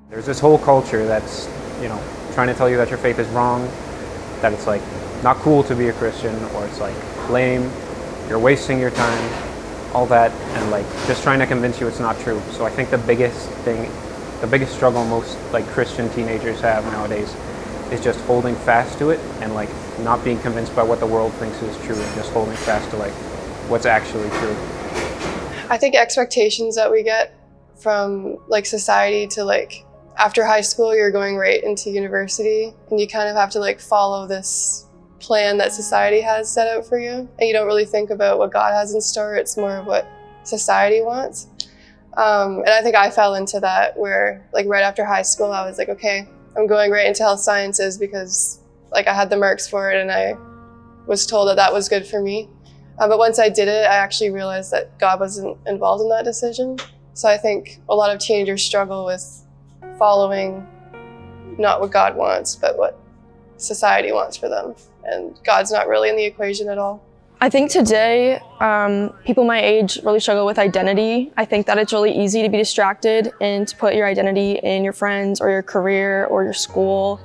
There's this whole culture that's, trying to tell you that your faith is wrong, that it's like not cool to be a Christian, or it's like lame, you're wasting your time, all that, and like just trying to convince you it's not true. So I think the biggest struggle most like Christian teenagers have nowadays is just holding fast to it and like not being convinced by what the world thinks is true, and just holding fast to like what's actually true. I think expectations that we get from like society to like after high school, you're going right into university, and you kind of have to like follow this plan that society has set out for you, and you don't really think about what God has in store. It's more of what society wants. And I think I fell into that, where like right after high school, I was like, okay, I'm going right into health sciences because like I had the marks for it, and I was told that that was good for me. But once I did it, I actually realized that God wasn't involved in that decision. So I think a lot of teenagers struggle with following not what God wants, but what society wants for them. And God's not really in the equation at all. I think today, people my age really struggle with identity. I think that it's really easy to be distracted and to put your identity in your friends or your career or your school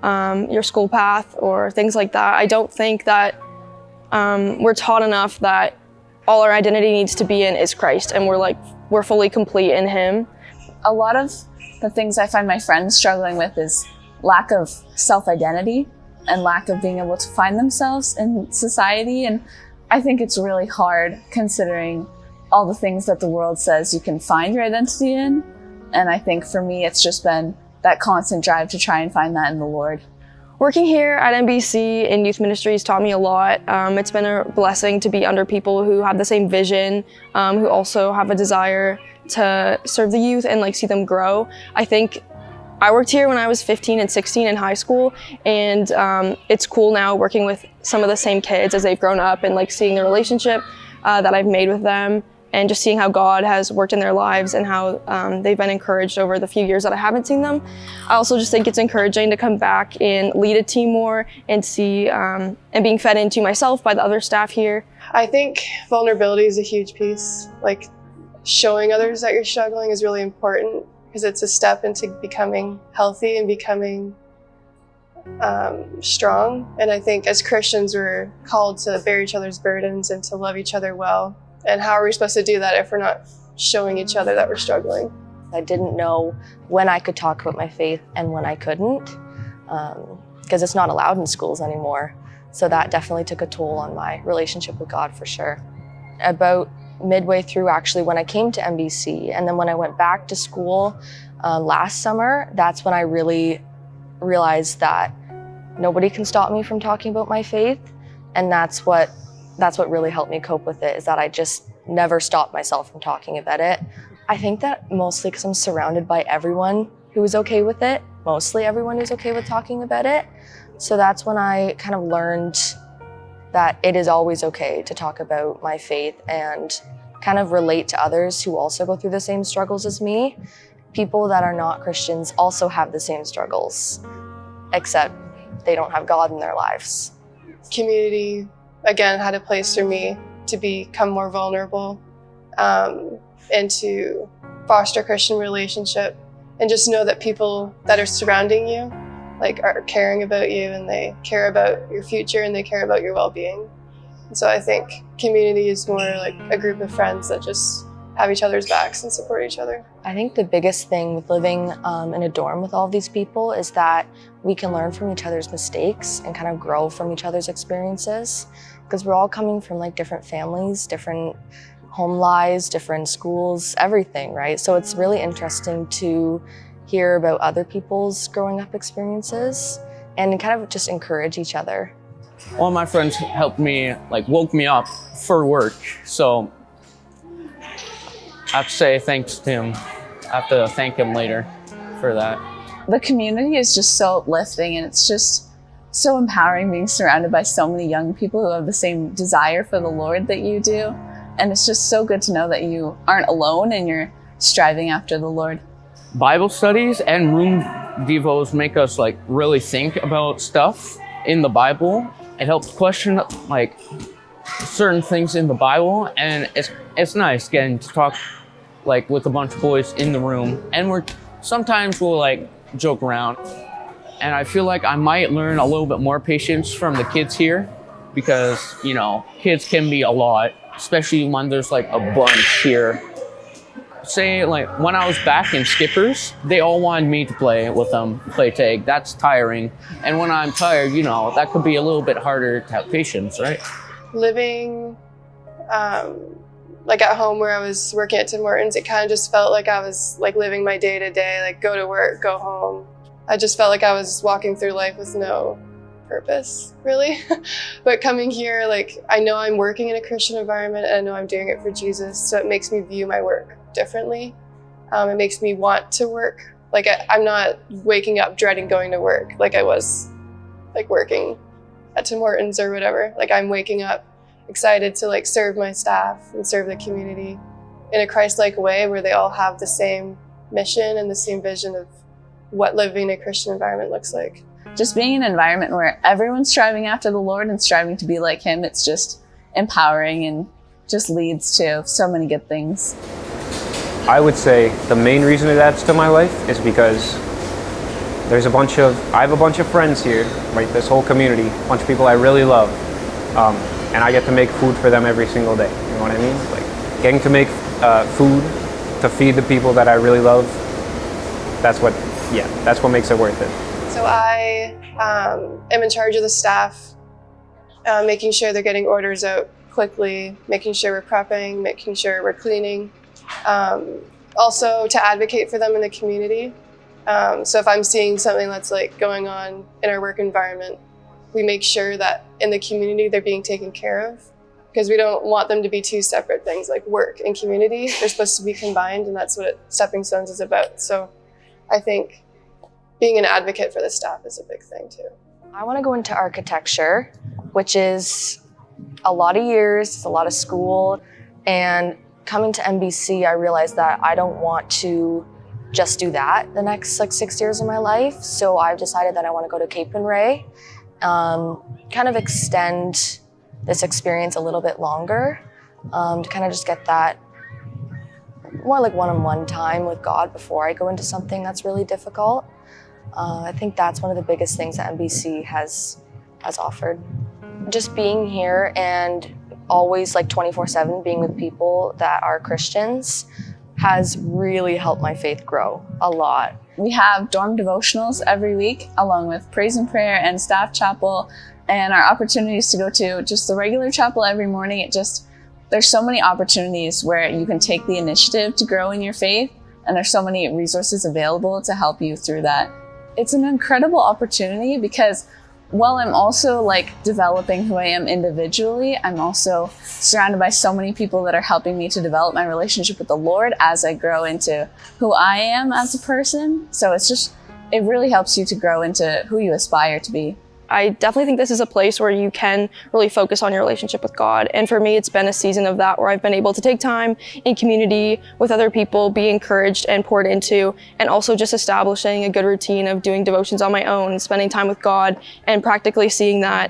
path or things like that. I don't think that we're taught enough that all our identity needs to be in is Christ, and we're fully complete in Him. A lot of the things I find my friends struggling with is lack of self-identity and lack of being able to find themselves in society. And I think it's really hard considering all the things that the world says you can find your identity in. And I think for me, it's just been that constant drive to try and find that in the Lord. Working here at MBC in youth ministries taught me a lot. It's been a blessing to be under people who have the same vision, who also have a desire to serve the youth and like see them grow. I think I worked here when I was 15 and 16 in high school, and it's cool now working with some of the same kids as they've grown up and like seeing the relationship that I've made with them, and just seeing how God has worked in their lives and how they've been encouraged over the few years that I haven't seen them. I also just think it's encouraging to come back and lead a team more and see and being fed into myself by the other staff here. I think vulnerability is a huge piece. Like showing others that you're struggling is really important, because it's a step into becoming healthy and becoming strong. And I think as Christians, we're called to bear each other's burdens and to love each other well. And how are we supposed to do that if we're not showing each other that we're struggling? I didn't know when I could talk about my faith and when I couldn't, because it's not allowed in schools anymore. So that definitely took a toll on my relationship with God for sure. About midway through, actually, when I came to MBC, and then when I went back to school last summer, that's when I really realized that nobody can stop me from talking about my faith. And that's what really helped me cope with it, is that I just never stopped myself from talking about it. I think that mostly because I'm surrounded by everyone who is okay with it, mostly everyone who's okay with talking about it. So that's when I kind of learned that it is always okay to talk about my faith and kind of relate to others who also go through the same struggles as me. People that are not Christians also have the same struggles, except they don't have God in their lives. Community, again, had a place for me to become more vulnerable and to foster a Christian relationship, and just know that people that are surrounding you like are caring about you, and they care about your future, and they care about your well-being. And so I think community is more like a group of friends that just have each other's backs and support each other. I think the biggest thing with living in a dorm with all of these people is that we can learn from each other's mistakes and kind of grow from each other's experiences, because we're all coming from like different families, different home lives, different schools, everything, right? So it's really interesting to hear about other people's growing up experiences and kind of just encourage each other. All my friends helped me, woke me up for work. So I have to say thanks to him. I have to thank him later for that. The community is just so uplifting, and it's just so empowering being surrounded by so many young people who have the same desire for the Lord that you do. And it's just so good to know that you aren't alone and you're striving after the Lord. Bible studies and room devos make us really think about stuff in the Bible. It helps question certain things in the Bible, and it's nice getting to talk with a bunch of boys in the room, and we're sometimes we'll like joke around. And I feel like I might learn a little bit more patience from the kids here because, you know, kids can be a lot, especially when there's like a bunch here. Say like when I was back in Skippers, they all wanted me to play with them, play tag. That's tiring. And when I'm tired, you know, that could be a little bit harder to have patience, right? Living like at home where I was working at Tim Hortons, it kind of just felt like I was like living my day to day, like go to work, go home. I just felt like I was walking through life with no purpose, really. But coming here, like I know I'm working in a Christian environment and I know I'm doing it for Jesus, so it makes me view my work differently. It makes me want to work. Like I'm not waking up dreading going to work like I was like working at Tim Hortons or whatever. Like I'm waking up excited to like serve my staff and serve the community in a Christ-like way where they all have the same mission and the same vision of what living in a Christian environment looks like. Just being in an environment where everyone's striving after the Lord and striving to be like him, it's just empowering and just leads to so many good things. I would say the main reason it adds to my life is because I have a bunch of friends here, right? This whole community, a bunch of people I really love. And I get to make food for them every single day. You know what I mean? Like getting to make food to feed the people that I really love. That's what makes it worth it. So I am in charge of the staff, making sure they're getting orders out quickly, making sure we're prepping, making sure we're cleaning. Also to advocate for them in the community. So if I'm seeing something that's like going on in our work environment, we make sure that in the community they're being taken care of, because we don't want them to be two separate things, like work and community. They're supposed to be combined, and that's what Stepping Stones is about. So I think being an advocate for the staff is a big thing too. I want to go into architecture, which is a lot of years, it's a lot of school, and coming to MBC, I realized that I don't want to just do that the next like 6 years of my life. So I've decided that I want to go to Cape and Ray, kind of extend this experience a little bit longer, to kind of just get that more like one-on-one time with God before I go into something that's really difficult. I think that's one of the biggest things that MBC has offered. Just being here and always like 24/7 being with people that are Christians has really helped my faith grow a lot. We have dorm devotionals every week, along with praise and prayer and staff chapel, and our opportunities to go to just the regular chapel every morning. There's so many opportunities where you can take the initiative to grow in your faith, and there's so many resources available to help you through that. It's an incredible opportunity because while I'm also like developing who I am individually, I'm also surrounded by so many people that are helping me to develop my relationship with the Lord as I grow into who I am as a person. So it really helps you to grow into who you aspire to be. I definitely think this is a place where you can really focus on your relationship with God. And for me, it's been a season of that where I've been able to take time in community with other people, be encouraged and poured into, and also just establishing a good routine of doing devotions on my own and spending time with God and practically seeing that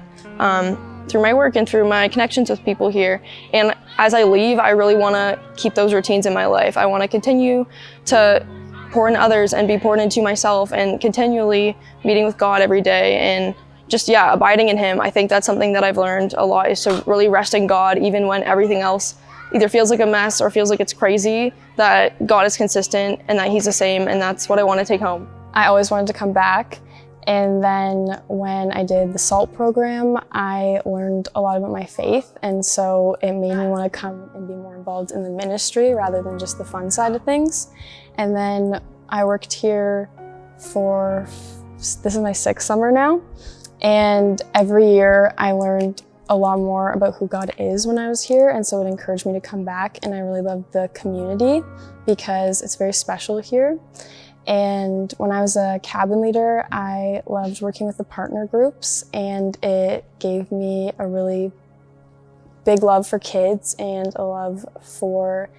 through my work and through my connections with people here. And as I leave, I really want to keep those routines in my life. I want to continue to pour into others and be poured into myself and continually meeting with God every day and just, abiding in Him. I think that's something that I've learned a lot, is to really rest in God even when everything else either feels like a mess or feels like it's crazy, that God is consistent and that He's the same, and that's what I want to take home. I always wanted to come back, and then when I did the SALT program, I learned a lot about my faith, and so it made me want to come and be more involved in the ministry rather than just the fun side of things. And then I worked here this is my 6th summer now. And every year I learned a lot more about who God is when I was here, and so it encouraged me to come back. And I really loved the community because it's very special here. And when I was a cabin leader, I loved working with the partner groups, and it gave me a really big love for kids and a love for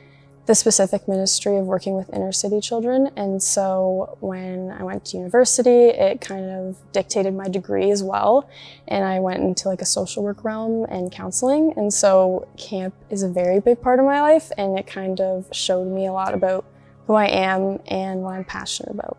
the specific ministry of working with inner city children. And so when I went to university, it kind of dictated my degree as well. And I went into like a social work realm and counseling. And so camp is a very big part of my life, and it kind of showed me a lot about who I am and what I'm passionate about.